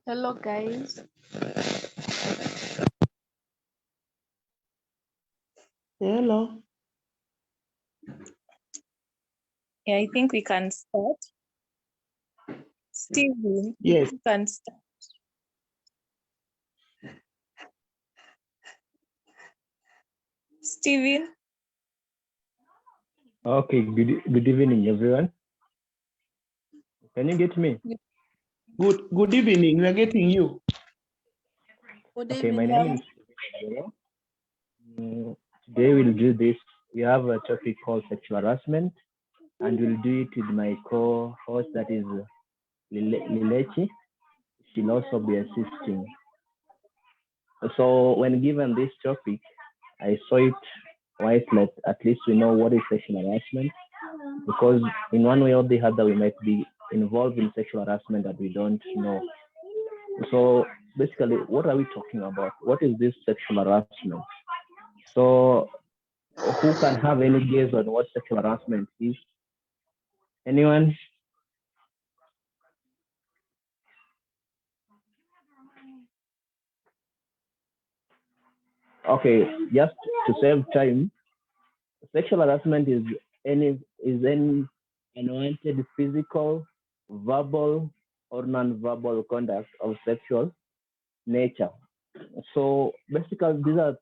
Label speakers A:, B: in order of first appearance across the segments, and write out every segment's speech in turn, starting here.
A: Hello, guys.
B: Hello.
C: Yeah, I think we can start. Steven,
B: Yes.
C: you can start. Steven.
D: Okay, good evening, everyone. Can you get me?
B: Good evening. We are getting you.
A: Good
D: Okay,
A: evening.
D: my name is today we'll do this. We have a topic called sexual harassment, and we'll do it with my co-host, that is Lilechi. She'll also be assisting. So when given this topic, I saw it wise that at least we know what is sexual harassment, because in one way or the other we might be involved in sexual harassment that we don't know. So basically, what are we talking about? What is this sexual harassment? So who can have any guess on what sexual harassment is? Anyone? Okay, just to save time, sexual harassment is any unwanted physical, verbal, or non-verbal conduct of sexual nature. So basically, these are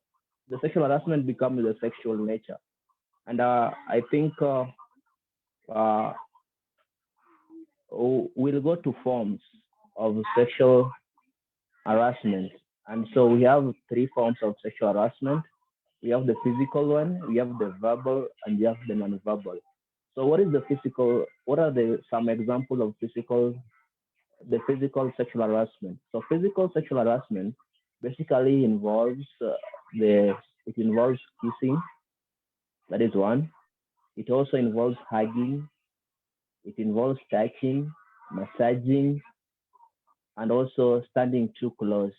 D: the sexual harassment becomes the sexual nature, and I think we'll go to forms of sexual harassment. And so we have three forms of sexual harassment. We have the physical one, we have the verbal, and we have the non-verbal. So what is the physical? What are some examples of the physical sexual harassment? So physical sexual harassment basically involves it involves kissing. That is one. It also involves hugging. It involves touching, massaging, and also standing too close.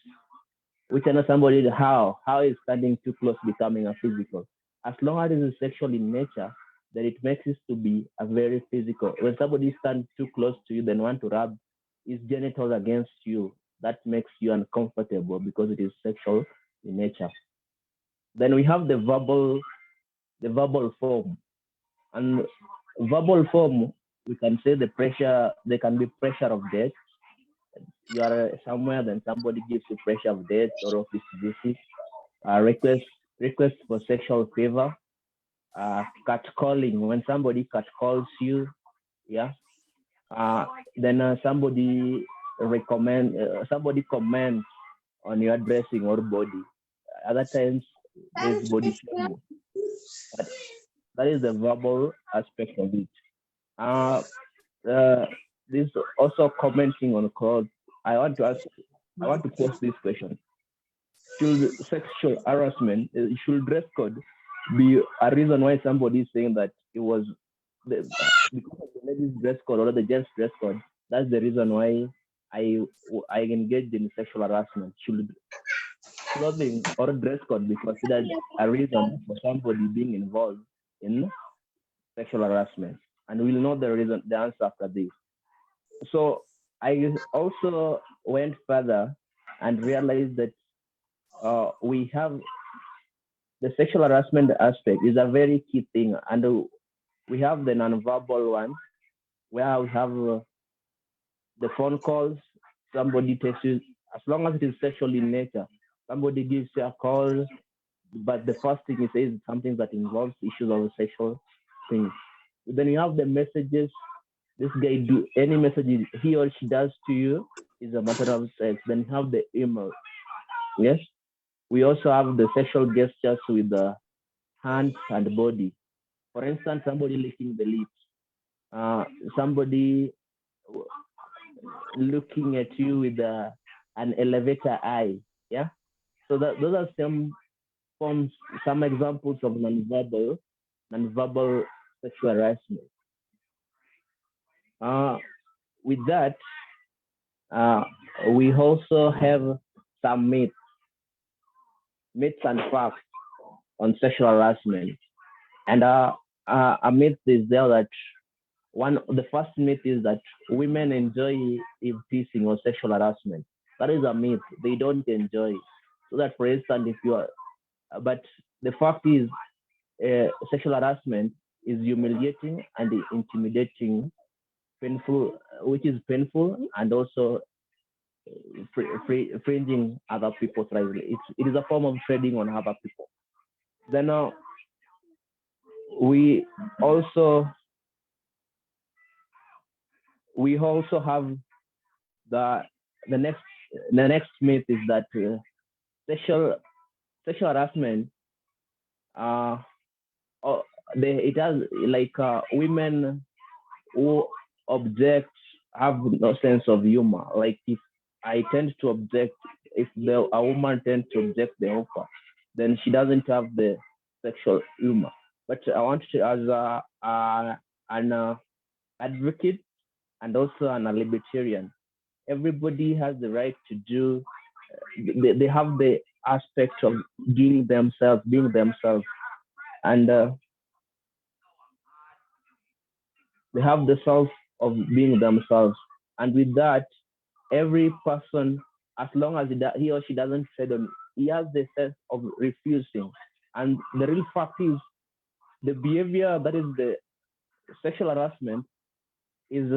D: Which I know somebody, how is standing too close becoming a physical? As long as it is sexual in nature, then it makes it to be a very physical. When somebody stands too close to you, then want to rub his genitals against you, that makes you uncomfortable because it is sexual in nature. Then we have the verbal form. And verbal form, we can say there can be pressure of death. You are somewhere, then somebody gives you pressure of death or office visit, request for sexual favor, catcalling, when somebody catcalls you, yeah. Then somebody comments on your dressing or body. Other times there's body shaming. But that is the verbal aspect of it. This also commenting on clothes. I want to pose this question. Should sexual harassment, should dress code be a reason why somebody is saying that it was because of the ladies' dress code or the gents' dress code? That's the reason why I engaged in sexual harassment. Should clothing or dress code be considered a reason for somebody being involved in sexual harassment? And we'll know the answer after this. So I also went further and realized that we have the sexual harassment aspect is a very key thing, and we have the non-verbal one where we have the phone calls. Somebody takes you, as long as it is sexual in nature, somebody gives you a call, but the first thing he says is something that involves issues of sexual things. Then you have the messages. This guy do any message he or she does to you is a matter of sex. Then you have the email. Yes. We also have the sexual gestures with the hands and body. For instance, somebody licking the lips, somebody looking at you with an elevator eye. Yeah. So those are some forms, some examples of non-verbal sexual harassment. With that, we also have some myths and facts on sexual harassment. And a myth is there that The first myth is that women enjoy eve teasing or sexual harassment. That is a myth. They don't enjoy. So that, for instance, if you are, but the fact is, sexual harassment is humiliating and intimidating, painful, which is painful, and also fringing other people's rights. It is a form of trading on other people. Then we also have the the next myth is that sexual harassment uh it has like women who object have no sense of humor. Like if I tend to object, if a woman tends to object the offer, then she doesn't have the sexual humor. But I want to, as an advocate and also an libertarian, everybody has the right to do. They have the aspect of being themselves, and they have the self of being themselves. And with that, every person, as long as he or she doesn't tread on, he has the sense of refusing. And the real fact is, the behavior that is the sexual harassment is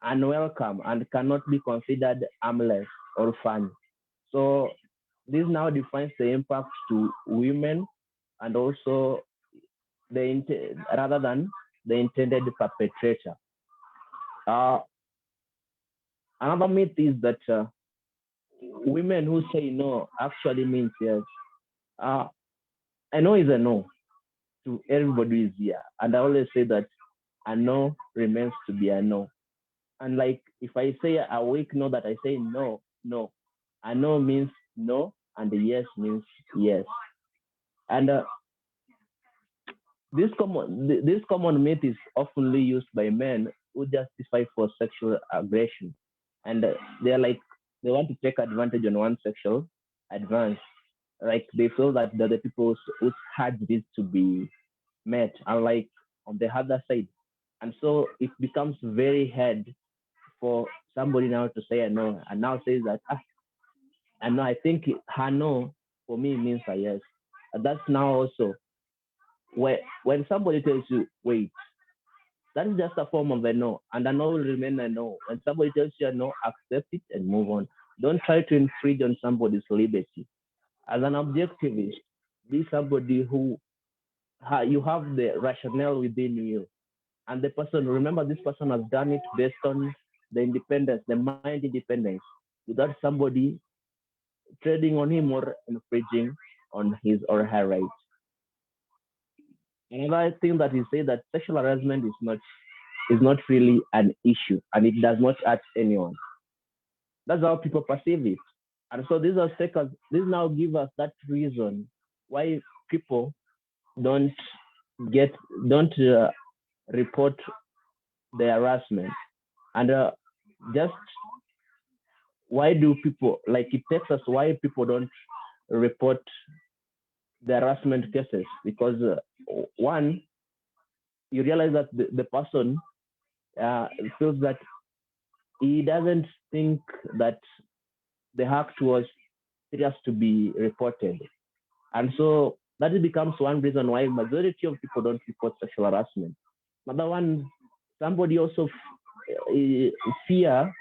D: unwelcome and cannot be considered harmless or fun. So this now defines the impact to women and also rather than the intended perpetrator. Another myth is that women who say no actually means yes. A no is a no to everybody who is here. And I always say that a no remains to be a no. And like if I say a weak no, that I say no, no. A no means no, and a yes means yes. And this common myth is often used by men who justify for sexual aggression, and they're like they want to take advantage on one sexual advance. Like they feel that the other people whose heart needs to be met, unlike on the other side, and so it becomes very hard for somebody now to say a no, and now says that and now I think her no for me means a yes. And that's now also when somebody tells you wait, that is just a form of a no, and a no will remain a no. When somebody tells you a no, accept it and move on. Don't try to infringe on somebody's liberty. As an objectivist, be somebody who you have the rationale within you, and the person, remember, this person has done it based on the independence, the mind independence, without somebody trading on him or infringing on his or her rights. Another thing that he said that sexual harassment is not really an issue and it does not hurt anyone. That's how people perceive it. And so these now give us that reason why people don't report the harassment. And just why do people, like it takes us why people don't report the harassment cases? Because one, you realize that the person feels that he doesn't think that the act was serious to be reported. And so that becomes one reason why majority of people don't report sexual harassment. Another one, somebody also fear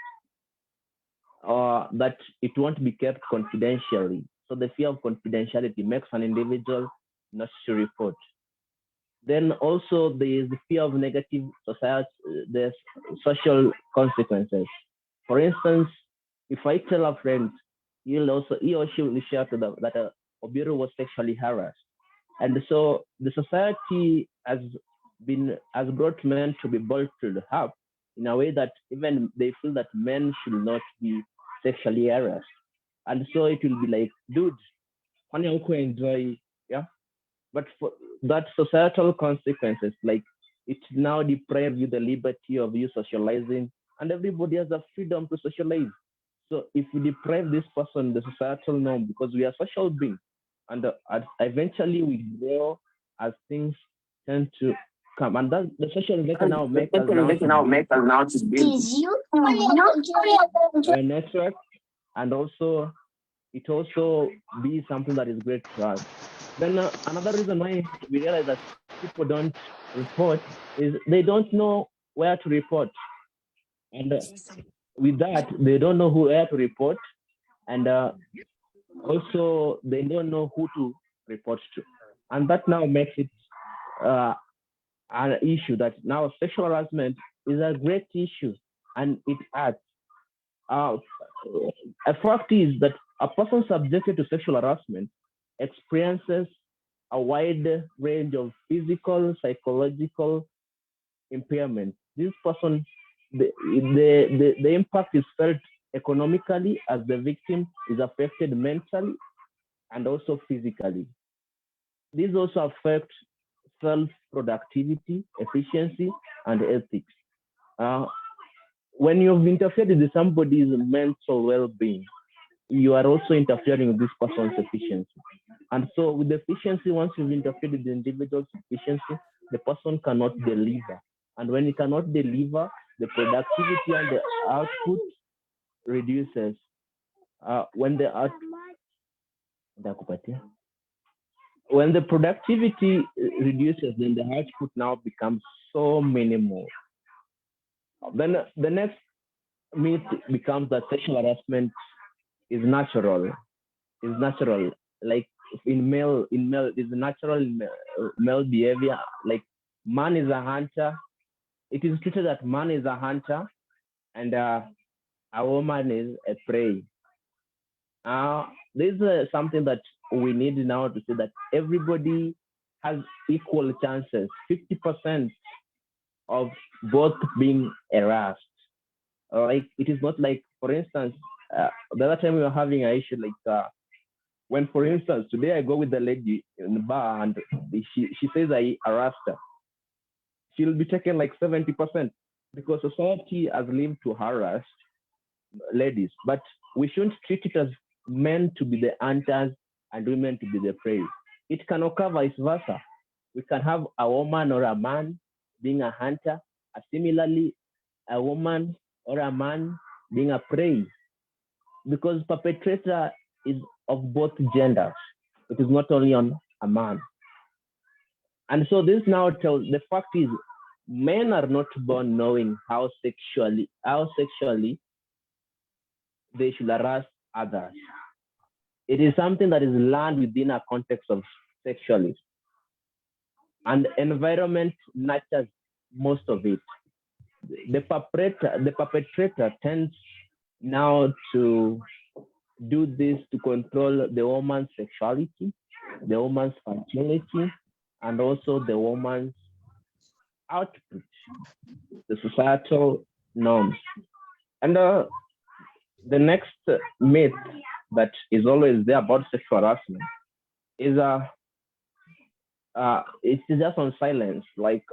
D: that it won't be kept confidentially. So the fear of confidentiality makes an individual not to report. Then also there is the fear of negative the social consequences. For instance, if I tell a friend, he or she will share to them that Obiru was sexually harassed. And so the society has brought men to be bolstered up in a way that even they feel that men should not be sexually harassed. And so it will be like, dude, when you enjoy, yeah. But for that societal consequences, like it now deprives you the liberty of you socializing, and everybody has the freedom to socialize. So if we deprive this person the societal norm, because we are social beings, and eventually we grow as things tend to outcome, and that the social media now make us
E: now to build
D: a network, and also it also be something that is great to us. Then another reason why we realize that people don't report is they don't know where to report, and with that they don't know where to report, and also they don't know who to report to, and that now makes it an issue that now sexual harassment is a great issue, and it adds. A fact is that a person subjected to sexual harassment experiences a wide range of physical, psychological impairment. This person, the impact is felt economically as the victim is affected mentally and also physically. These also affect self-productivity, efficiency, and ethics. When you've interfered with somebody's mental well-being, you are also interfering with this person's efficiency. And so with efficiency, once you've interfered with the individual's efficiency, the person cannot deliver. And when he cannot deliver, the productivity and the output reduces. When the productivity reduces, then the output now becomes so minimal. Then the next myth becomes that sexual harassment is natural. Is natural. Like in male is natural male behavior. Like man is a hunter. It is treated that man is a hunter and a woman is a prey. This is something that we need now to say that everybody has equal chances, 50% of both being harassed. Like it is not like, for instance, the other time we were having an issue like when, for instance, today I go with the lady in the bar and she says I harassed her. She'll be taken like 70% because society has lived to harass ladies, but we shouldn't treat it as men to be the hunters and women to be the prey. It can occur vice versa. We can have a woman or a man being a hunter, similarly a woman or a man being a prey, because perpetrator is of both genders. It is not only on a man. And so this now tells, the fact is, men are not born knowing how sexually they should harass others. It is something that is learned within a context of sexualism. And environment nurtures most of it. The perpetrator tends now to do this to control the woman's sexuality, the woman's fertility, and also the woman's output, the societal norms. And the next myth that is always there about sexual harassment is it's just on silence. Like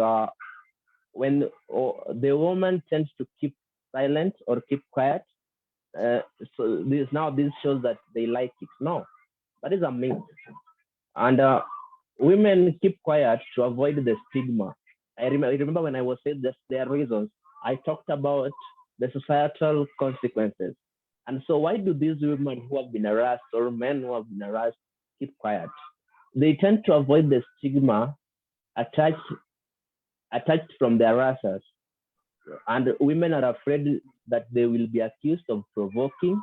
D: when the woman tends to keep silent or keep quiet, so this shows that they like it. No, that is a myth. And women keep quiet to avoid the stigma. I remember when I was saying this, there are reasons. I talked about the societal consequences. And so why do these women who have been harassed or men who have been harassed keep quiet? They tend to avoid the stigma attached from the harassers. And women are afraid that they will be accused of provoking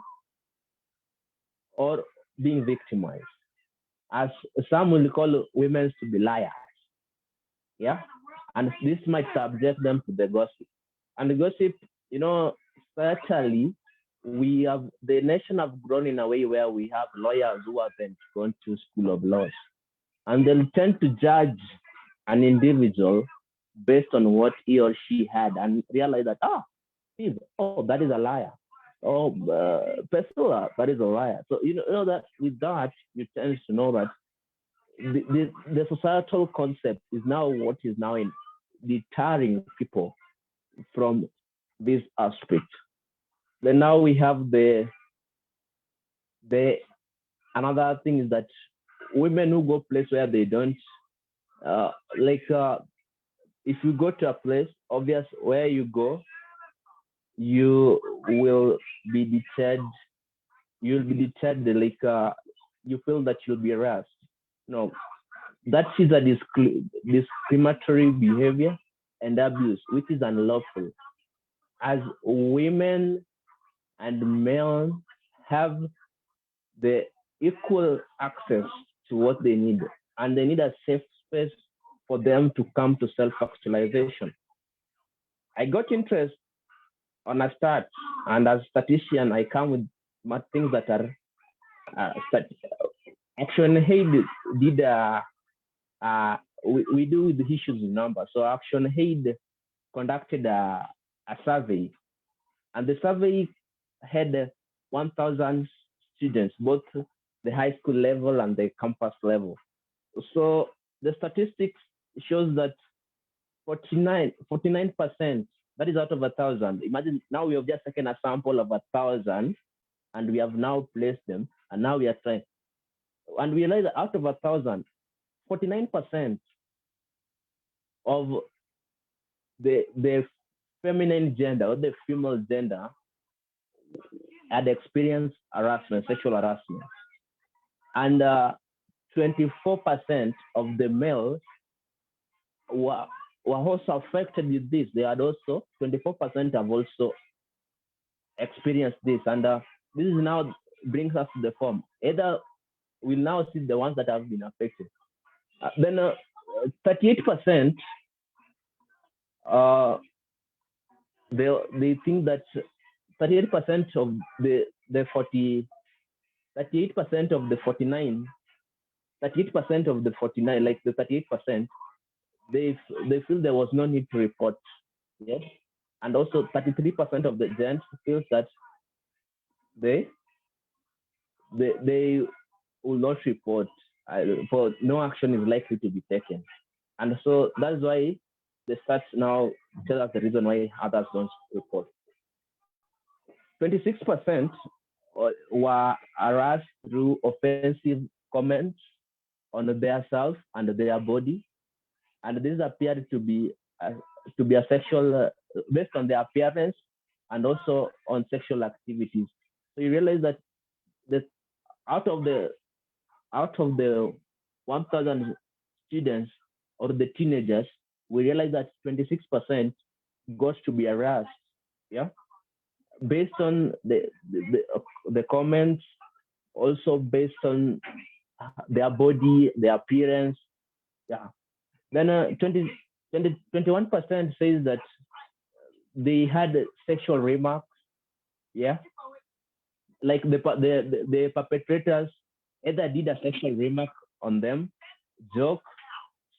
D: or being victimized. As some will call women to be liars. Yeah. And this might subject them to the gossip. And the gossip, certainly the nation have grown in a way where we have lawyers who have been gone to school of laws. And they'll tend to judge an individual based on what he or she had and realize that, that is a liar. Oh, Pessoa, that is a liar. So, that with that, you tend to know that the societal concept is now what is now in deterring people from this aspect. Then now we have the another thing is that women who go place where they don't if you go to a place, obvious where you go, you will be deterred. You'll be deterred, like you feel that you'll be harassed. No, that is a discriminatory behavior and abuse, which is unlawful. As women and men have the equal access to what they need, and they need a safe space for them to come to self-actualization. I got interest on a start, and as a statistician, I come with things that are Action Aid did we do with the issues in numbers. So Action Aid conducted a survey, and the survey had 1,000 students, both the high school level and the campus level. So the statistics shows that 49%, that is out of 1,000. Imagine now we have just taken a sample of 1,000 and we have now placed them, and now we are trying. And we realize that out of 1,000, 49% of the feminine gender or the female gender had experienced harassment, sexual harassment. And 24% of the males were also affected with this. They had also, 24% have also experienced this. And this is now brings us to the form. Either we'll now see the ones that have been affected. Then 38%, they think that 38% of the 38% of the 49, 38% of the 49, like the 38%, they feel there was no need to report. Yes, and also 33% of the gents feels that they will not report, for no action is likely to be taken. And so that's why the stats now tell us the reason why others don't report. 26% were harassed through offensive comments on their self and their body, and this appeared to be a sexual based on their appearance and also on sexual activities. So you realize that out of the 1,000 students or the teenagers, we realize that 26% got to be harassed. Yeah, based on the comments, also based on their body, their appearance. Yeah. Then 21% says that they had sexual remarks. Yeah, like the perpetrators either did a sexual remark on them, joke,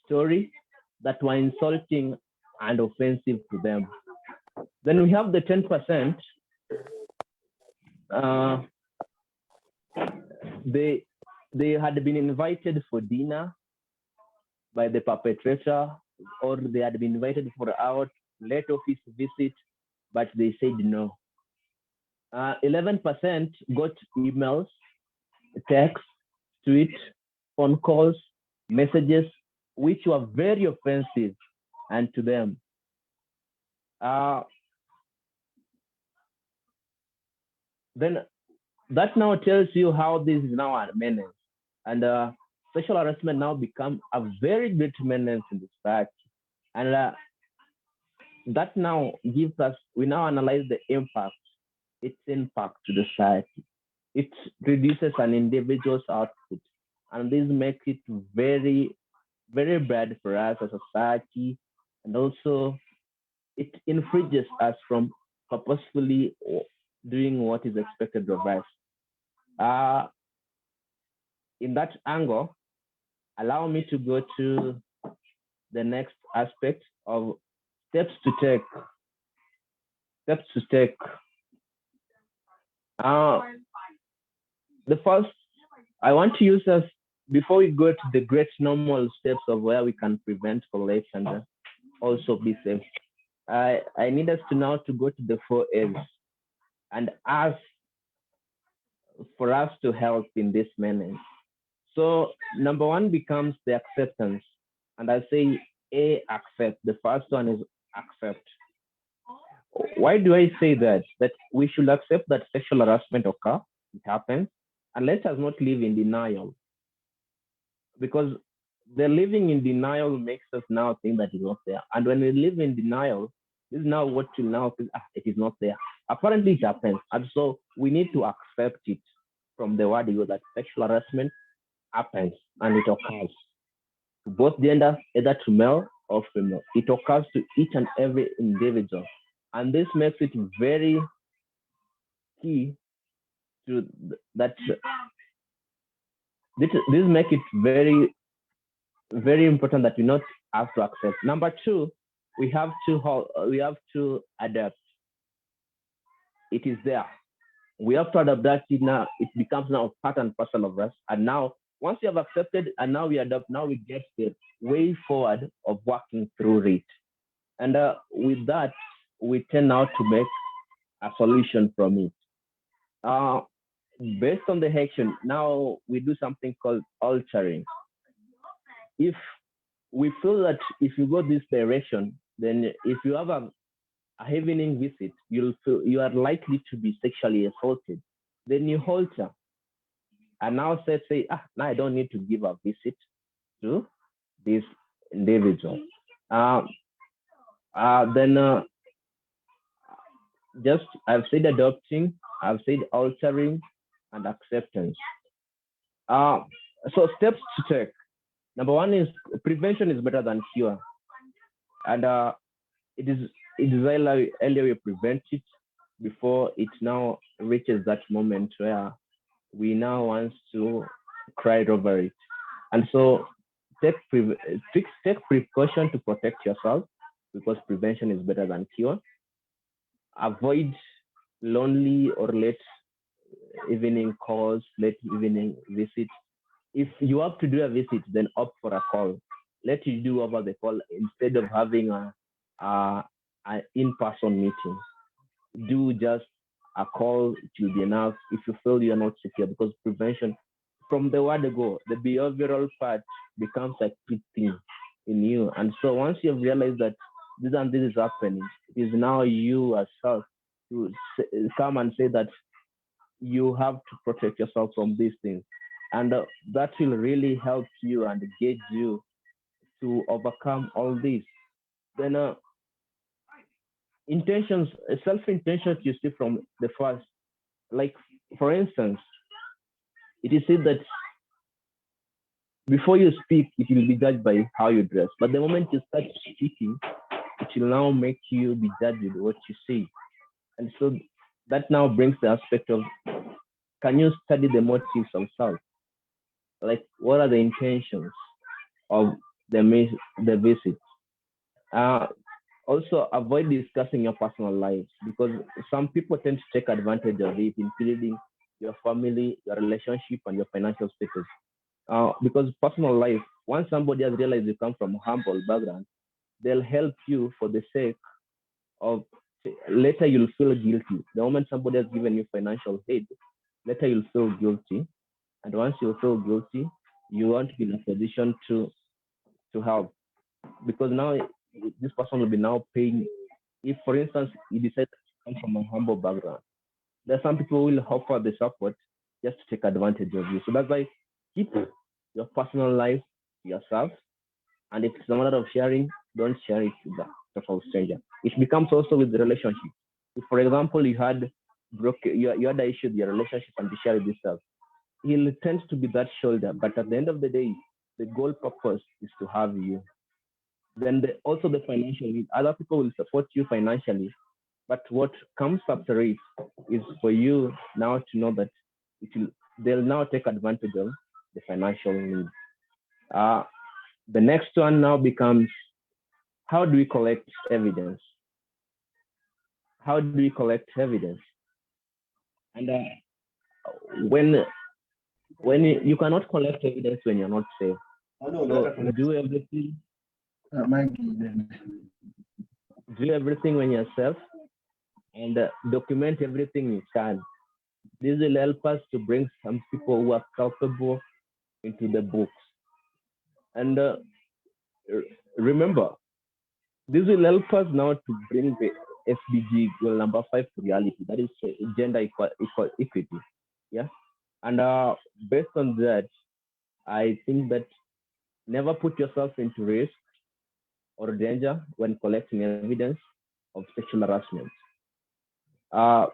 D: story that were insulting and offensive to them. Then we have the 10%. They had been invited for dinner by the perpetrator, or they had been invited for out late office visit, but they said no. 11% got emails, texts, tweets, phone calls, messages, which were very offensive and to them. Then that now tells you how this is now a menace, and sexual harassment now become a very great menace in the society. And that now gives us, we now analyze the impact, its impact to the society. It reduces an individual's output, and this makes it very, very bad for us as a society, and also it infringes us from purposefully doing what is expected of us. In that angle, allow me to go to the next aspect of steps to take. Steps to take. The first, I want to use as, before we go to the great normal steps of where we can prevent, collect, and also be safe, I need us to now to go to the 4 A's and ask for us to help in this manner. So number 1 becomes the acceptance. And I say A, accept. The first one is accept. Why do I say that? That we should accept that sexual harassment occurs, it happens, and let us not live in denial. Because the living in denial makes us now think that it's not there. And when we live in denial, this is now what you now think, it is not there. Apparently it happens. And so we need to accept it from the word that sexual harassment happens and it occurs to both genders, either to male or female. It occurs to each and every individual. And this makes it very key to that. This makes it very, very important that we not have to accept. Number two, we have to adapt. It is there. We have to adapt that. Now it becomes now part and parcel of us. And now, once you have accepted, and now we adapt. Now we get the way forward of working through it. And with that, we tend now to make a solution from it. Based on the action, now we do something called altering. If we feel that if you go this direction, then if you have a evening visit, you are likely to be sexually assaulted. Then you alter. And now say, now I don't need to give a visit to this individual. Then just I've said adopting, I've said altering, and acceptance. So steps to take. Number one is prevention is better than cure, and it is earlier we prevent it before it now reaches that moment where we now want to cry over it. And so take precaution to protect yourself because prevention is better than cure. Avoid lonely or late evening calls, late evening visits. If you have to do a visit, then opt for a call. Let you do over the call instead of having an in-person meeting. Do just a call, it will be enough if you feel you're not secure, because prevention, from the word go, the behavioral part becomes a key thing in you. And so once you've realized that this and this is happening, it is now you yourself to come and say that you have to protect yourself from these things. And that will really help you and engage you to overcome all this. Then intentions, self-intentions you see from the first, like for instance, it is said that before you speak, it will be judged by how you dress. But the moment you start speaking, it will now make you be judged with what you say. And so that now brings the aspect of, can you study the motives of self? Like, what are the intentions of the visit? Also, avoid discussing your personal lives, because some people tend to take advantage of it, including your family, your relationship, and your financial status. Because personal life, once somebody has realized you come from a humble background, they'll help you for the sake of, later you'll feel guilty. The moment somebody has given you financial aid, later you'll feel guilty. And once you feel guilty, you want to be in a position to help. Because now this person will be now paying. If, for instance, you decide to come from a humble background, there are some people who will offer the support just to take advantage of you. So that's why keep your personal life to yourself. And if it's a matter of sharing, don't share it with a total stranger. It becomes also with the relationship. If, for example, you had an issue with your relationship and you share it with yourself, he'll tend to be that shoulder. But at the end of the day, the goal purpose is to have you. Then also the financial need. Other people will support you financially, but what comes after it is for you now to know that they'll now take advantage of the financial need. The next one now becomes, how do we collect evidence? How do we collect evidence? And when you cannot collect evidence when you're not safe. So do everything. Do everything when you're safe, and document everything you can. This will help us to bring some people who are culpable into the books. And remember, this will help us now to bring the SDG goal number 5 to reality. That is gender equity. Yeah. And based on that, I think that never put yourself into risk or danger when collecting evidence of sexual harassment. Uh,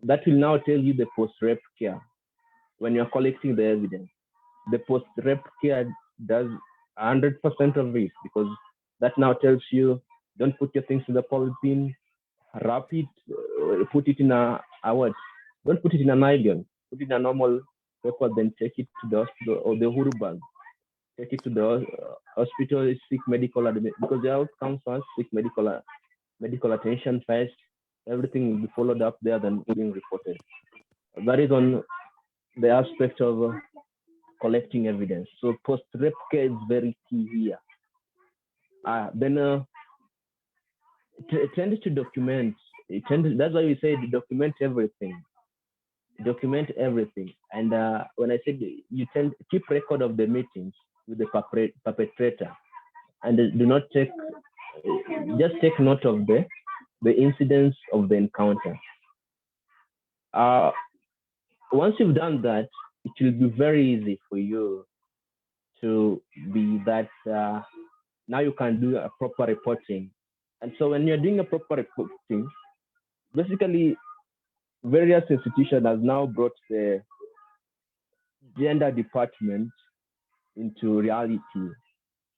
D: that will now tell you the post-rape care when you're collecting the evidence. The post-rape care does 100% of it, because that now tells you don't put your things in the polythene, wrap it, put it in a what? Don't put it in a nylon. Put it in a normal paper, then take it to the hospital or the Huru bag. Take it to the hospital, seek medical admission, because the outcomes first, seek medical attention first. Everything will be followed up there, then being reported. That is on the aspect of collecting evidence. So post-rape care is very key here. Then tend to document. That's why we say document everything. Document everything. And when I said you tend to keep record of the meetings with the perpetrator, and do not take, just take note of the incidents of the encounter. Once you've done that, it will be very easy for you to be that now you can do a proper reporting. And so when you're doing a proper reporting, basically various institutions have now brought the gender department into reality.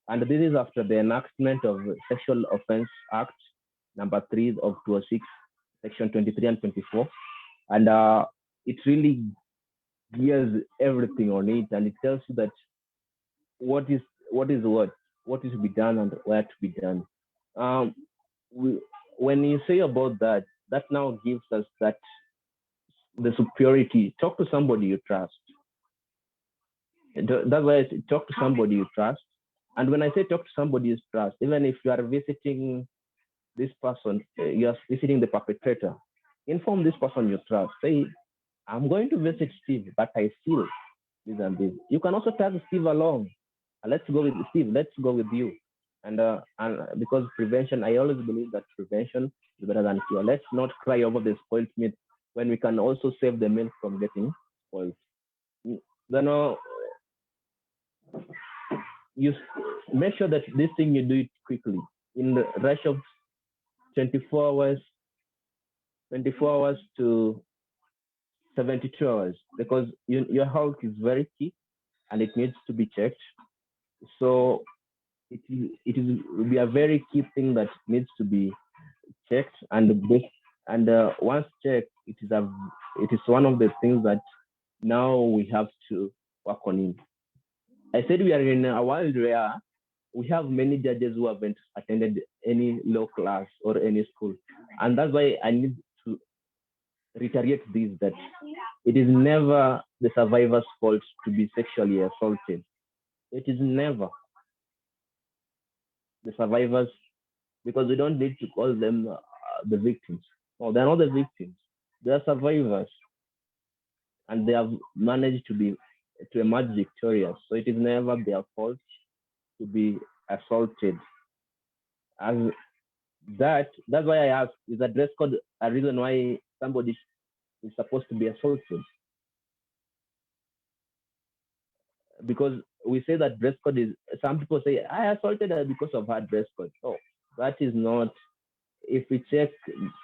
D: And this is after the enactment of Sexual Offense Act number 3 of 2006, section 23 and 24. And it really gears everything on it, and it tells you that what is to be done and where to be done. When you say about that, that now gives us that the superiority. Talk to somebody you trust. That's why I say talk to somebody you trust. And when I say talk to somebody you trust, even if you are visiting this person, you are visiting the perpetrator, inform this person you trust. Say, I'm going to visit Steve, but I feel this and this. You can also tag Steve along. Let's go with Steve. Let's go with you. And because prevention, I always believe that prevention is better than cure. Let's not cry over the spoiled meat when we can also save the milk from getting spoiled. Then you make sure that this thing you do it quickly in the rush of 24 hours to 72 hours, because your health is very key and it needs to be checked. So it will be a very key thing that needs to be checked, and once checked, it is one of the things that now we have to work on it. I said we are in a world where we have many judges who haven't attended any law class or any school, and that's why I need to reiterate this, that it is never the survivor's fault to be sexually assaulted. It is never the survivors, because we don't need to call them the victims. No, they're not the victims. They are survivors, and they have managed to emerge victorious. So it is never their fault to be assaulted. And that's why I asked, is a dress code a reason why somebody is supposed to be assaulted? Because we say that dress code is, some people say, I assaulted her because of her dress code. Oh, that is not. If we check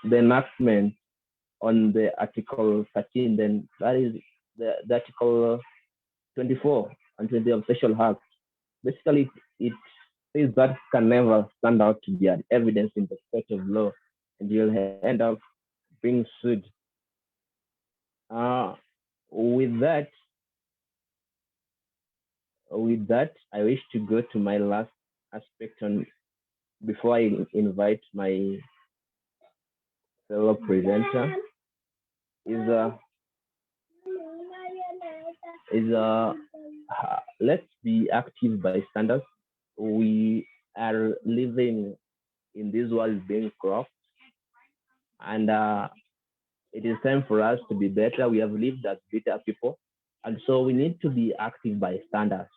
D: the enactment on the Article 13, then that is the Article 24 and 20 of Sexual Act. Basically, it says that can never stand out to be an evidence in the court of law, and you'll end up being sued. With that, I wish to go to my last aspect on before I invite my fellow presenter. Let's be active bystanders. We are living in this world being corrupt, and it is time for us to be better. We have lived as better people, and so we need to be active bystanders.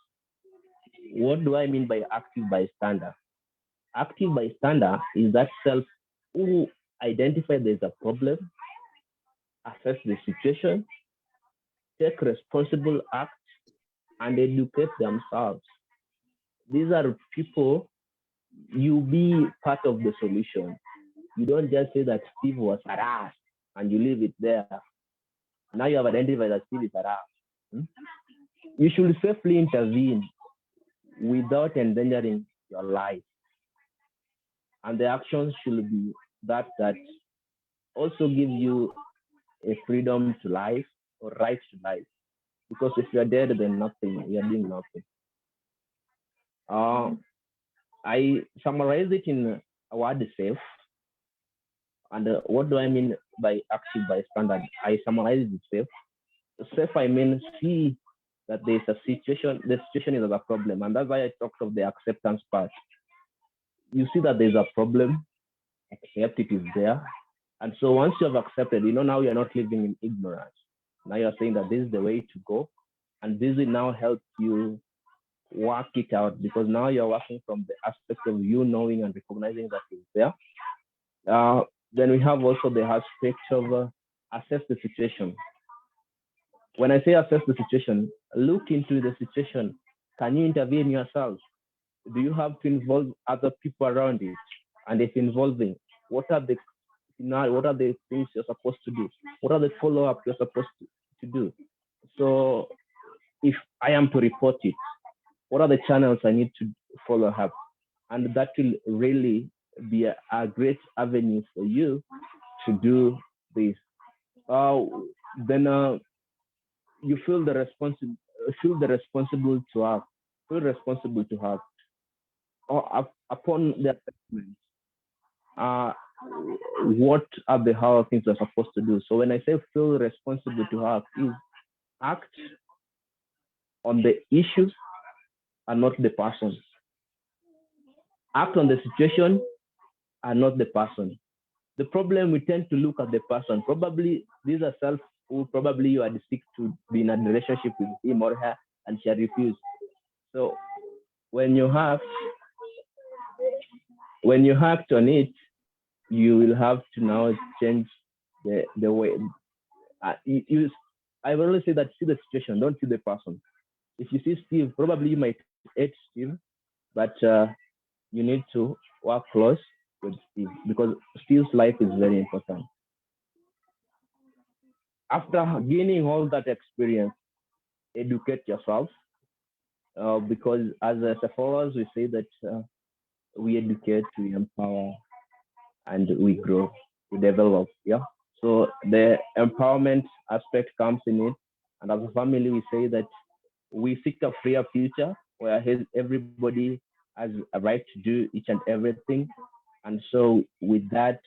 D: What do I mean by active bystander? Active bystander is that self who identify there's a problem, assess the situation, take responsible acts, and educate themselves. These are people, you be part of the solution. You don't just say that Steve was harassed and you leave it there. Now you have identified that Steve is harassed. You should safely intervene without endangering your life. And the actions should be that also give you a freedom to life or right to life. Because if you're dead, then nothing, you're doing nothing. I summarize it in a word safe. And what do I mean by active bystander? I summarize it safe. Safe, I mean, see that there's a situation, the situation is a problem. And that's why I talked of the acceptance part. You see that there's a problem, accept it is there. And so once you have accepted, now you're not living in ignorance. Now you're saying that this is the way to go. And this will now help you work it out, because now you're working from the aspect of you knowing and recognizing that it's there. Then we have also the aspect of assess the situation. When I say assess the situation, look into the situation. Can you intervene yourself? Do you have to involve other people around it? And if involving, what are the things you're supposed to do? What are the follow-up you're supposed to do? So if I am to report it, what are the channels I need to follow up? And that will really be a great avenue for you to do this. Then you feel responsible to act. Feel responsible to act. Or upon the assessment, what are the how things are supposed to do? So when I say feel responsible to act, is act on the issues and not the person. Act on the situation and not the person. The problem, we tend to look at the person. Probably these are self who probably you had seek to be in a relationship with him or her and she refused. So when you act on it, you will have to now change the way. I will always say that see the situation, don't see the person. If you see Steve, probably you might hate Steve, but you need to work close with Steve because Steve's life is very important. After gaining all that experience, educate yourself because as followers, we say that we educate, we empower, and we grow, we develop. Yeah. So the empowerment aspect comes in it. And as a family, we say that we seek a freer future where everybody has a right to do each and everything. And so with that,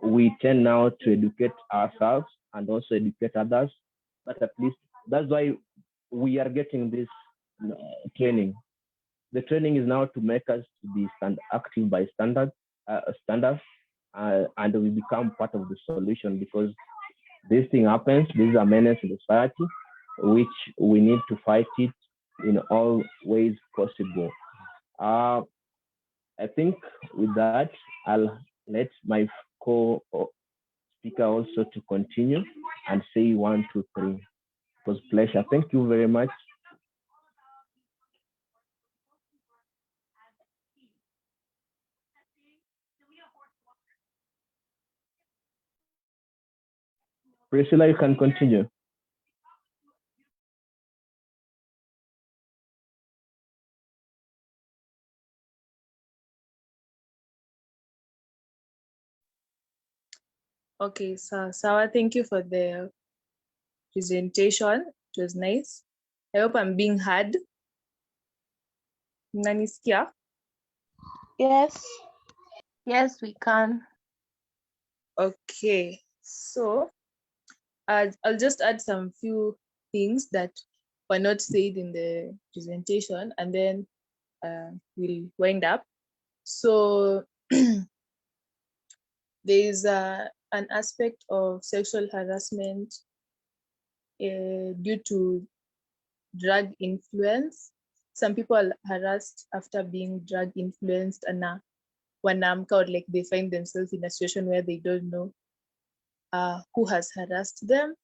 D: we tend now to educate ourselves and also educate others. But at least that's why we are getting this training. The training is now to make us to be active bystanders, and we become part of the solution because this thing happens. This is a menace to society, which we need to fight it in all ways possible. I think with that, I'll let my co-speaker also to continue and say 1, 2, 3. It was a pleasure. Thank you very much. Priscilla, you can continue.
C: Okay, so Sawa, thank you for the presentation. It was nice. I hope I'm being heard. Mnanisikia?
A: Yes. Yes, we can.
C: Okay, so I'll just add some few things that were not said in the presentation, and then we'll wind up. So there is an aspect of sexual harassment due to drug influence. some people are harassed after being drug influenced, and wanaamka, or like they find themselves in a situation where they don't know who has harassed them,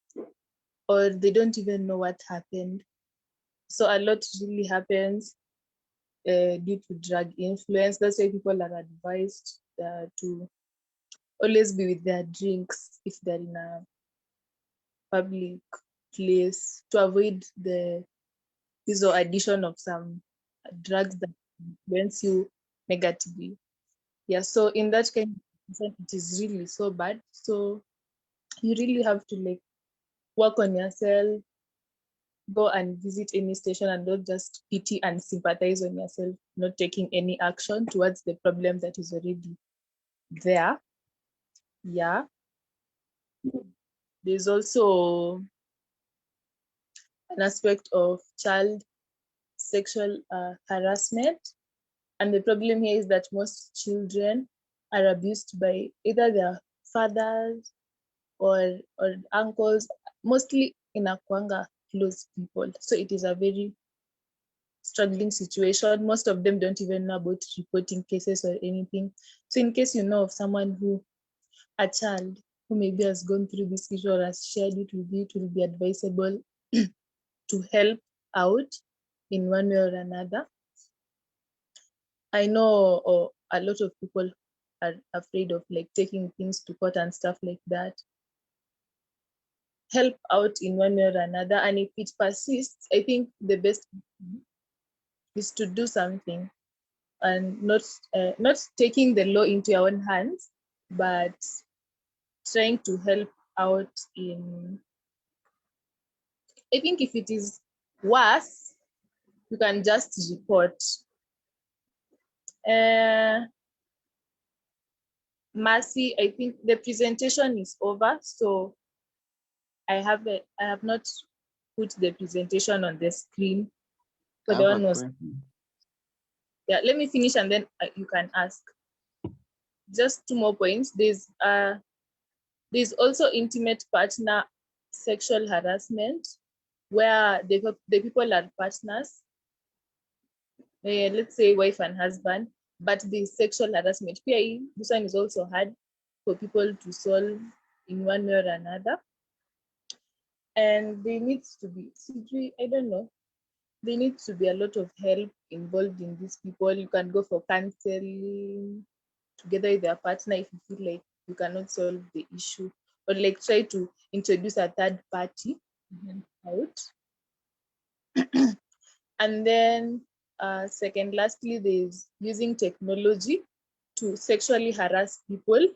C: or they don't even know what happened. So a lot really happens due to drug influence. That's why people are advised to always be with their drinks if they're in a public place, to avoid the addition of some drugs that influence you negatively. Yeah, so in that kind of situation, it is really so bad. So you really have to like work on yourself, go and visit any station, and don't just pity and sympathize on yourself, not taking any action towards the problem that is already there. Yeah. There's also an aspect of child sexual harassment. And the problem here is that most children are abused by either their fathers or uncles, mostly in Akwanga close people. So it is a very struggling situation. Most of them don't even know about reporting cases or anything. So in case you know of someone a child who maybe has gone through this issue or has shared it with you, it will be advisable to help out in one way or another. I know a lot of people are afraid of like taking things to court and stuff like that. Help out in one way or another, and if it persists, I think the best is to do something, and not taking the law into your own hands, but trying to help out in. I think if it is worse, you can just report. Mercy, I think the presentation is over, so I have not put the presentation on the screen.
B: I
C: But the
B: have
C: one
B: a
C: was,
B: question.
C: yeah, let me finish and then you can ask. Just 2 more points. There's also intimate partner sexual harassment, where the people are partners, let's say wife and husband, but the sexual harassment. This one is also hard for people to solve in one way or another. And there needs to be, I don't know, there needs to be a lot of help involved in these people. You can go for counseling together with their partner if you feel like you cannot solve the issue, or like try to introduce a third party out. And then second, lastly, there's using technology to sexually harass people.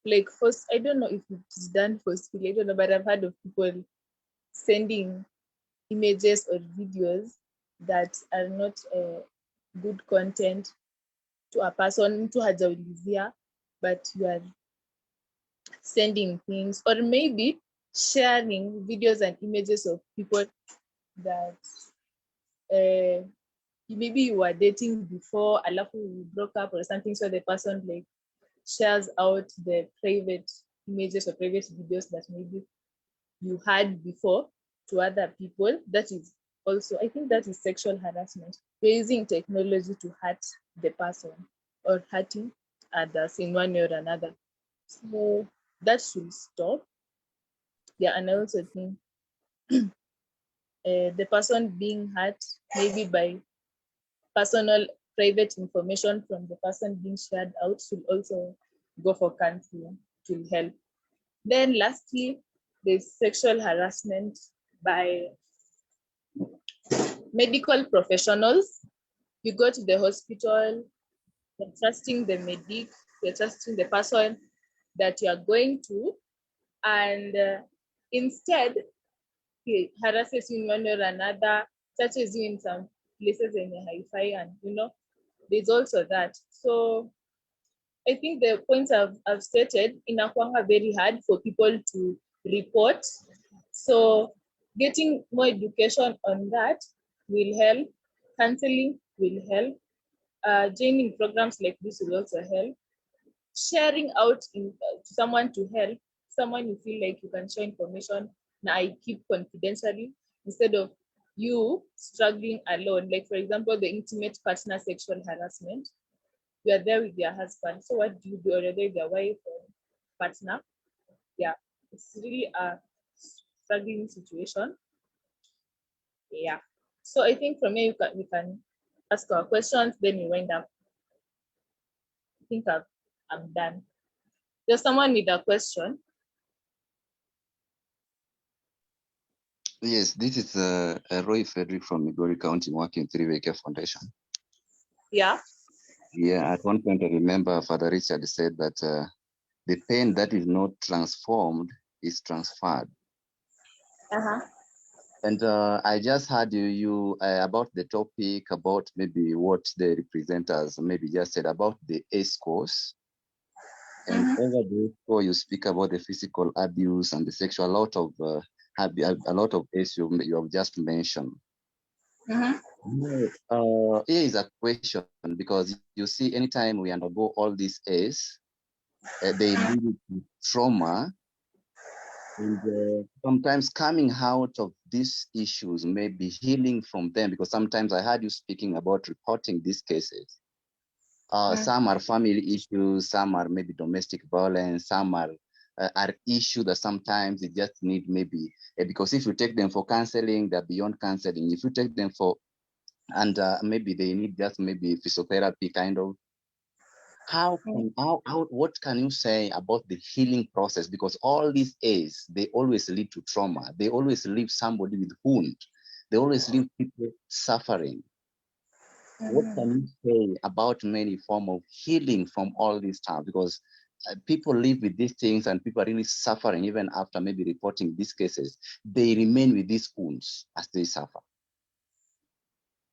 C: Like first, I don't know if it's done forcefully, I don't know, but I've heard of people sending images or videos that are not good content to a person, to hajaulizia, but you are sending things, or maybe sharing videos and images of people that maybe you were dating before, alafu you broke up or something, so the person like shares out the private images or private videos that maybe you had before to other people. That is also, I think that is sexual harassment. You're using technology to hurt the person or hurting others in one way or another. So that should stop. Yeah, and I also think the person being hurt maybe by personal private information from the person being shared out should also go for counseling to help. Then lastly, there's sexual harassment by medical professionals. You go to the hospital, you're trusting the medic, you're trusting the person that you're going to, and instead he harasses you in one way or another, touches you in some places in the hi-fi, and there's also that. So I think the points I've stated inakwanga very hard for people to report. So getting more education on that will help. Counseling will help. Joining programs like this will also help. Sharing out to someone to help, someone you feel like you can share information. Now I keep confidentially instead of you struggling alone, like for example, the intimate partner sexual harassment, you are there with your husband. So what do you do? Or you're there with your wife or partner. Yeah, it's really a struggling situation. Yeah. So I think from here we can ask our questions, then we wind up. I think I'm done. Does someone need a question?
F: Yes, this is Roy Frederick from Migori County, working 3-Way Care Foundation.
C: Yeah.
F: Yeah, at one point I remember Father Richard said that the pain that is not transformed is transferred.
C: Uh-huh.
F: And I just heard you about the topic, about maybe what the representers maybe just said about the ACE course. And over the ACE you speak about the physical abuse and the sexual, a lot of ACE you have just mentioned. Here is a question, because you see, anytime we undergo all these ACE, they lead to trauma. And sometimes coming out of these issues, maybe healing from them, because sometimes I heard you speaking about reporting these cases. Some are family issues, some are maybe domestic violence, some are issues that sometimes they just need maybe, because if you take them for counseling, they're beyond counseling. If you take them for, and maybe they need just maybe physiotherapy kind of, what can you say about the healing process? Because all these A's, they always lead to trauma. They always leave somebody with wound. They always leave people suffering. What can you say about many form of healing from all this stuff? Because people live with these things and people are really suffering even after maybe reporting these cases. They remain with these wounds as they suffer.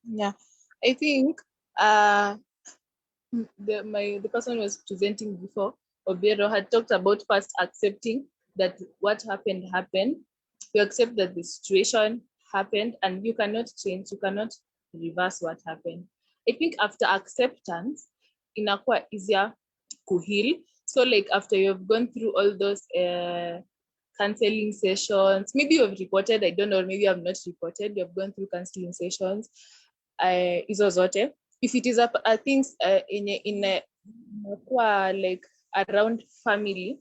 C: Yeah, I think the person who was presenting before, Obiero, had talked about first accepting that what happened. You accept that the situation happened and you cannot change, you cannot reverse what happened. I think after acceptance, inakuwa easier to heal. So like after you've gone through all those counseling sessions, maybe you've reported, I don't know, maybe you have not reported, you've gone through counseling sessions, hizo zote. If it is things in a like around family,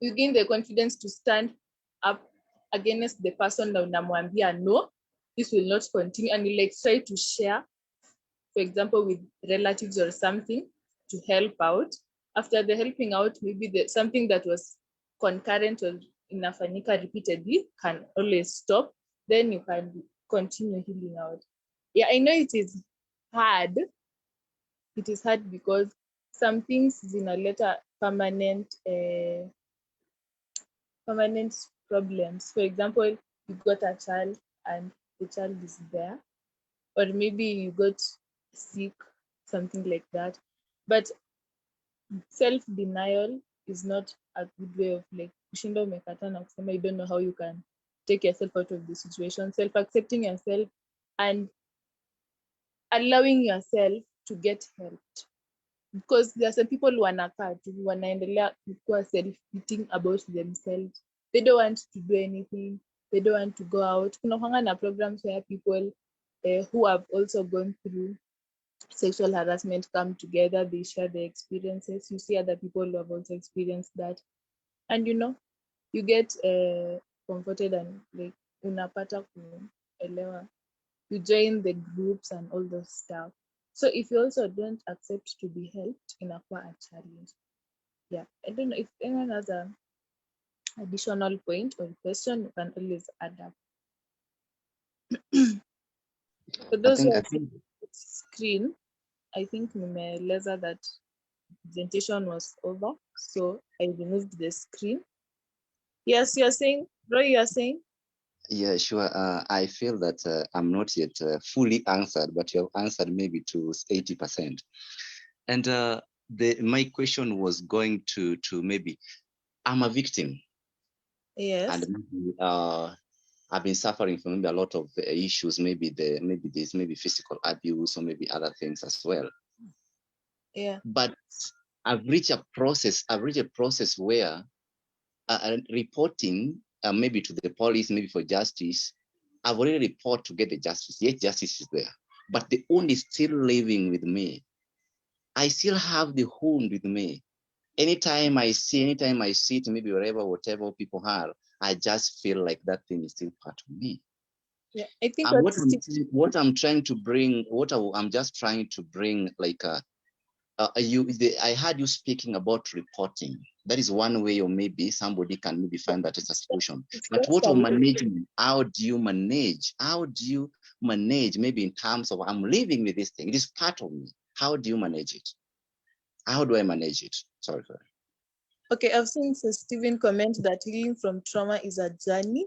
C: you gain the confidence to stand up against the person na unamwambia no, this will not continue, and you like try to share, for example, with relatives or something to help out. After the helping out, maybe something that was concurrent or inafanyika repeatedly can always stop. Then you can continue healing out. Yeah, I know it is hard. It is hard because some things zinaleta permanent problems. For example, you got a child and the child is there, or maybe you got sick, something like that. But self-denial is not a good way of like kushinda umekata na kusema you don't know how you can take yourself out of the situation. Self-accepting yourself and allowing yourself to get helped, because there are some people wanakaa tu wanaendelea kuwa self-pitying about themselves. They don't want to do anything, they don't want to go out. Kuna kwanga na programs where people who have also gone through sexual harassment come together, they share their experiences. You see other people who have also experienced that, and you get comforted and like unapata kuelewa. You join the groups and all those stuff. So if you also don't accept to be helped, inakuwa a challenge. Yeah, I don't know if anyone has an additional point or question, you can always add up. For those who
F: I
C: are
F: think
C: screen, I think nimeeleza that presentation was over, so I removed the screen. Yes, you're saying, Roy, you're saying?
F: Yeah, sure. I feel that I'm not yet fully answered, but you have answered maybe to 80%. And my question was going to maybe, I'm a victim.
C: Yes.
F: And maybe, I've been suffering from maybe a lot of issues. Maybe there's maybe physical abuse or maybe other things as well.
C: Yeah.
F: But I've reached a process where reporting maybe to the police, maybe for justice, I've already reported to get the justice. Yes, justice is there, but the wound is still living with me. I still have the wound with me. Anytime I see it, maybe wherever, whatever people are, I just feel like that thing is still part of me.
C: Yeah, I think
F: And what I'm trying to bring, I'm just trying to bring, like, I heard you speaking about reporting. That is one way, or maybe somebody can maybe find that as a solution. But what of management? How do you manage? How do you manage? Maybe in terms of, I'm living with this thing. It is part of me. How do you manage it? How do I manage it? Sorry.
C: Okay, I've seen Sir Stephen comment that healing from trauma is a journey.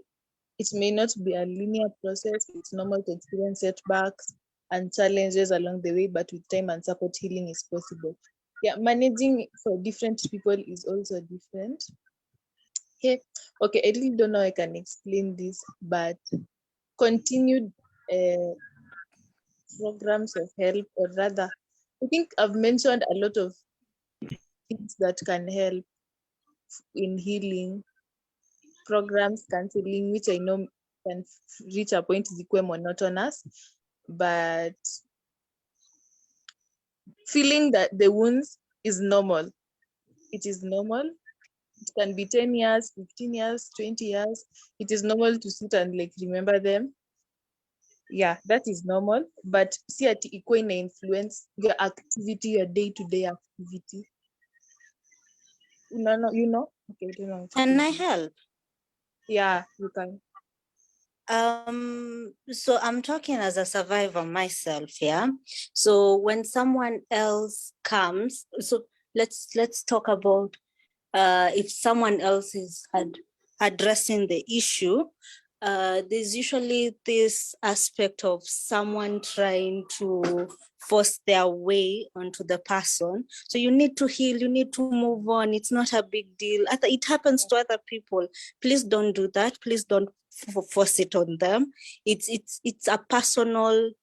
C: It may not be a linear process. It's normal to experience setbacks and challenges along the way, but with time and support, healing is possible. Yeah, managing for different people is also different. Okay, I really don't know how I can explain this, but continued programs of help, or rather, I think I've mentioned a lot of things that can help in healing. Programs, counseling, which I know can reach a point zikuwe monotonous, but feeling that the wounds is normal. It is normal. It can be 10 years, 15 years, 20 years. It is normal to sit and like remember them. Yeah, that is normal. But see at equal influence your activity, your day-to-day activity. You know? Okay, I don't know.
G: Can I help?
C: Yeah, you can.
G: So I'm talking as a survivor myself, yeah. So when someone else comes, so let's talk about if someone else is addressing the issue, there's usually this aspect of someone trying to force their way onto the person. So you need to heal, you need to move on. It's not a big deal. It happens to other people. Please don't do that. Please don't force it on them. It's a personal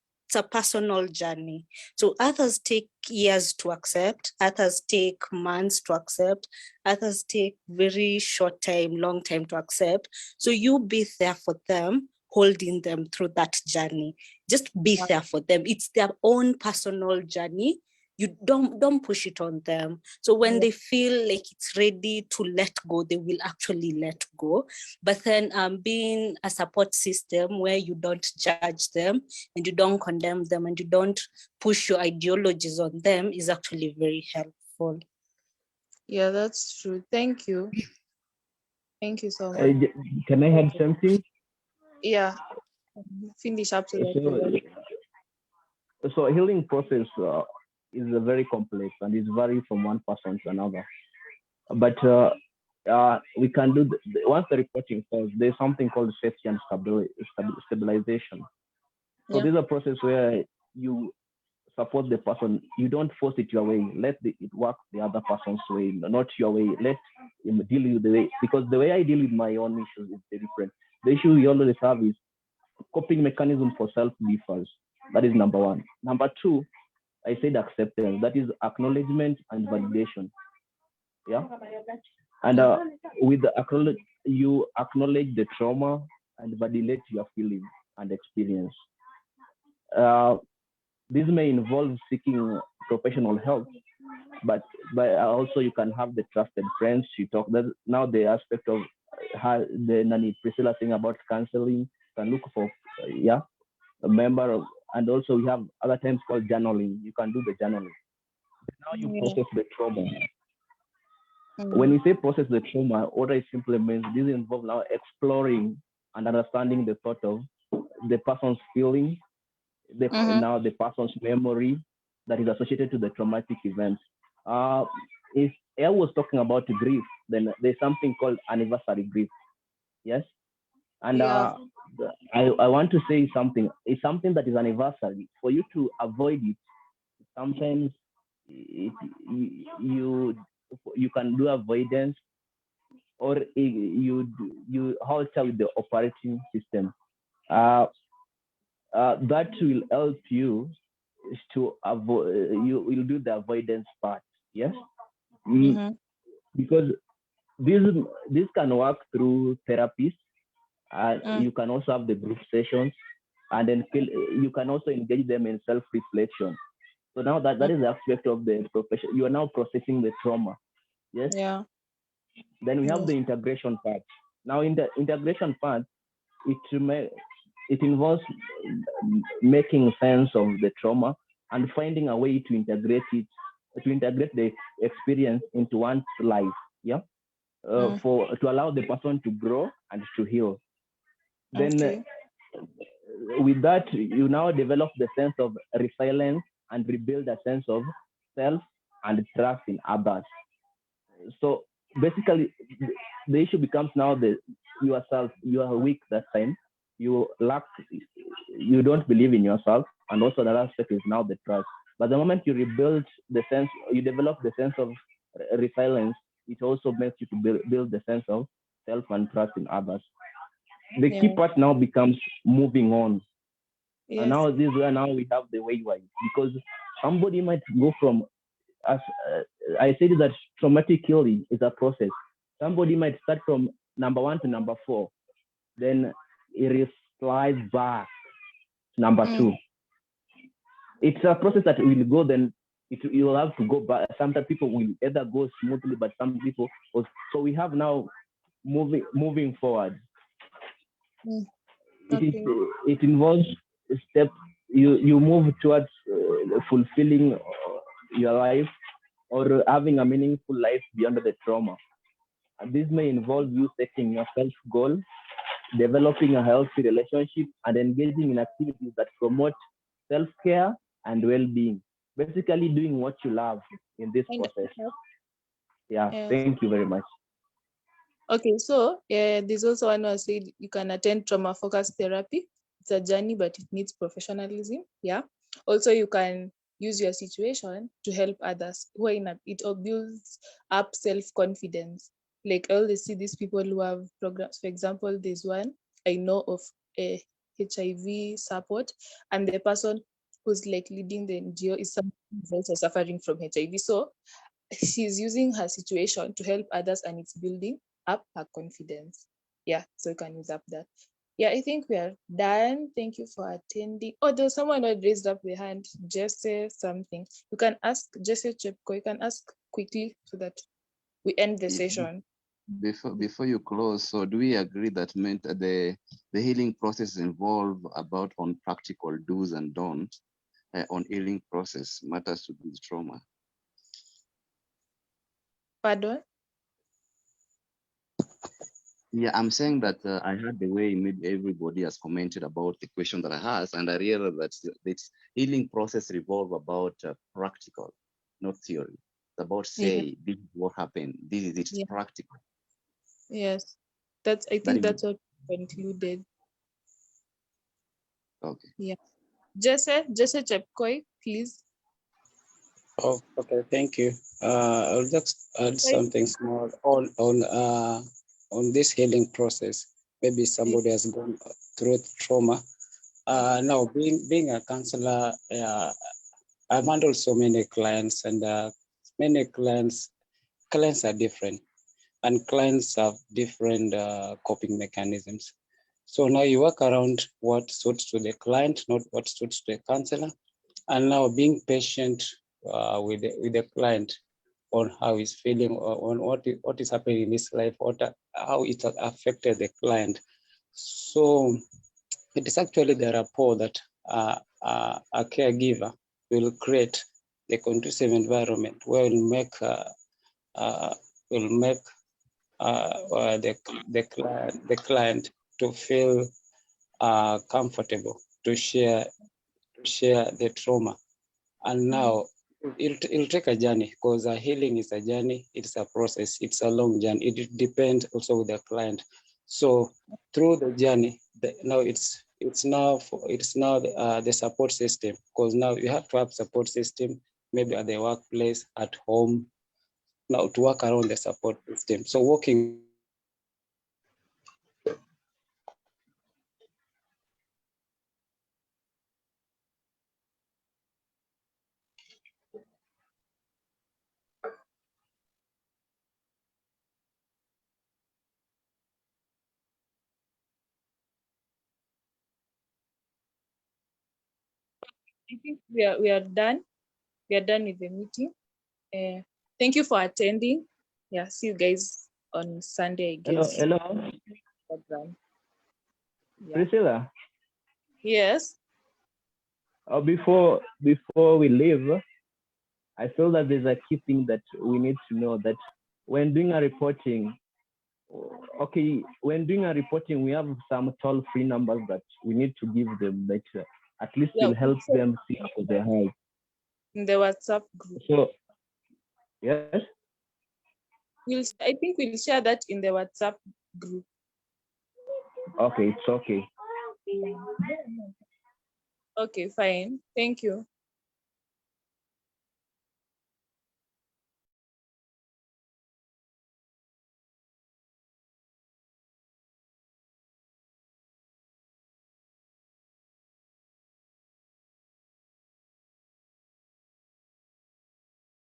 G: journey. So others take years to accept, others take months to accept, others take very short time, long time to accept. So you be there for them, holding them through that journey. Just be there for them. It's their own personal journey. You don't push it on them. So when they feel like it's ready to let go, they will actually let go. But then being a support system where you don't judge them and you don't condemn them and you don't push your ideologies on them is actually very helpful.
C: Yeah, that's true. Thank you. Thank you so much.
D: Can I add something?
C: Yeah, finish up so that
D: So healing process is very complex and it varies from one person to another. But we can do, once the reporting fails, there's something called safety and stabilization. So this is a process where you support the person. You don't force it your way. Let it work the other person's way, not your way. Let him deal with the way, because the way I deal with my own issues is very different. The issue we always have is coping mechanism for self-defense. That is number one. Number two, I said acceptance. That is acknowledgement and validation. Yeah. And with the you acknowledge the trauma and validate your feeling and experience. This may involve seeking professional help, but also you can have the trusted friends. You talk that now the aspect of the Nani Priscilla thing about counseling. You can look for a member of, and also we have other times called journaling. You can do the journaling. Now you process the trauma. When you say process the trauma, what it simply means, this involves now exploring and understanding the thought of the person's feeling, now the person's memory that is associated to the traumatic event. If I was talking about grief, then there's something called anniversary grief. Yes. And I want to say something. It's something that is anniversary. For you to avoid it, sometimes you can do avoidance, or you alter with the operating system. That will help you to avoid. You will do the avoidance part. Yes. Because this can work through therapies. You can also have the group sessions, and then you can also engage them in self-reflection. So now that is the aspect of the profession. You are now processing the trauma. Yes.
C: Yeah.
D: Then we have the integration part. Now in the integration part, it involves making sense of the trauma and finding a way to integrate the experience into one's life. Yeah. To allow the person to grow and to heal. Then with that, you now develop the sense of resilience and rebuild a sense of self and trust in others. So basically, the issue becomes now that yourself, you are weak that time. You don't believe in yourself, and also the aspect is now the trust. But the moment you rebuild the sense, you develop the sense of resilience, it also makes you to build the sense of self and trust in others. The key part now becomes moving on. Yes. And now this is where now we have the way wise, because somebody might go from, as I said, that traumatic healing is a process. Somebody might start from number 1 to number 4, then it slides back to number 2. It's a process that will go, then you'll have to go back. Sometimes people will either go smoothly, but some people. So we have now moving forward. It involves steps. You move towards fulfilling your life or having a meaningful life beyond the trauma. And this may involve you setting your self goal, developing a healthy relationship, and engaging in activities that promote self-care and well-being. Basically doing what you love in this process. Yeah, thank you very much.
C: Okay, so there's also one who said you can attend trauma-focused therapy. It's a journey, but it needs professionalism. Yeah. Also, you can use your situation to help others. It builds up self-confidence. Like I always see these people who have programs. For example, there's one I know of a HIV support, and the person who's like leading the NGO is someone who's also suffering from HIV. So she's using her situation to help others, and it's building up her confidence. Yeah, so you can use up that. Yeah, I think we are done. Thank you for attending. Oh, there's someone who raised up the hand. Jesse something. You can ask Jesse Chepko. You can ask quickly so that we end the session.
F: Before you close, so do we agree that meant the healing process involve about on practical do's and don'ts on healing process matters to this trauma?
C: Pardon?
F: Yeah, I'm saying that I heard the way maybe everybody has commented about the question that I asked, and I realized that this healing process revolve about practical, not theory. It's about say, this is what happened, this is it's practical.
C: Yes, I think that's what concluded.
F: Okay.
C: Yeah. Jesse Chepkoi, please.
H: Oh, okay, thank you. I'll just add something small on this healing process. Maybe somebody has gone through trauma. Now, being a counselor, I've handled so many clients, and many clients are different, and clients have different coping mechanisms. So now you work around what suits to the client, not what suits to the counselor, and now being patient with the client on how he's feeling, or on what is happening in his life, how it affected the client. So it is actually the rapport that a caregiver will create the conducive environment where will make the client to feel comfortable to share the trauma. And now it'll take a journey, because healing is a journey. It's a process. It's a long journey. It depends also with the client. So through the journey, now it's now the support system, because now you have to have support system, maybe at the workplace, at home, now to work around the support system. So working
C: I think we are done. We are done with the meeting. Thank you for attending. Yeah, see you guys on Sunday, I
D: Hello,
C: guess.
D: hello,
C: Program. Yeah.
D: Priscilla.
C: Yes.
D: Before we leave, I feel that there's a key thing that we need to know, that when doing a reporting, we have some toll-free numbers that we need to give them that at least
C: Yeah,
D: will help them see for their help.
C: in the WhatsApp group.
D: So, yes.
C: I think we'll share that in the WhatsApp group.
D: Okay, it's okay.
C: Okay, fine. Thank you.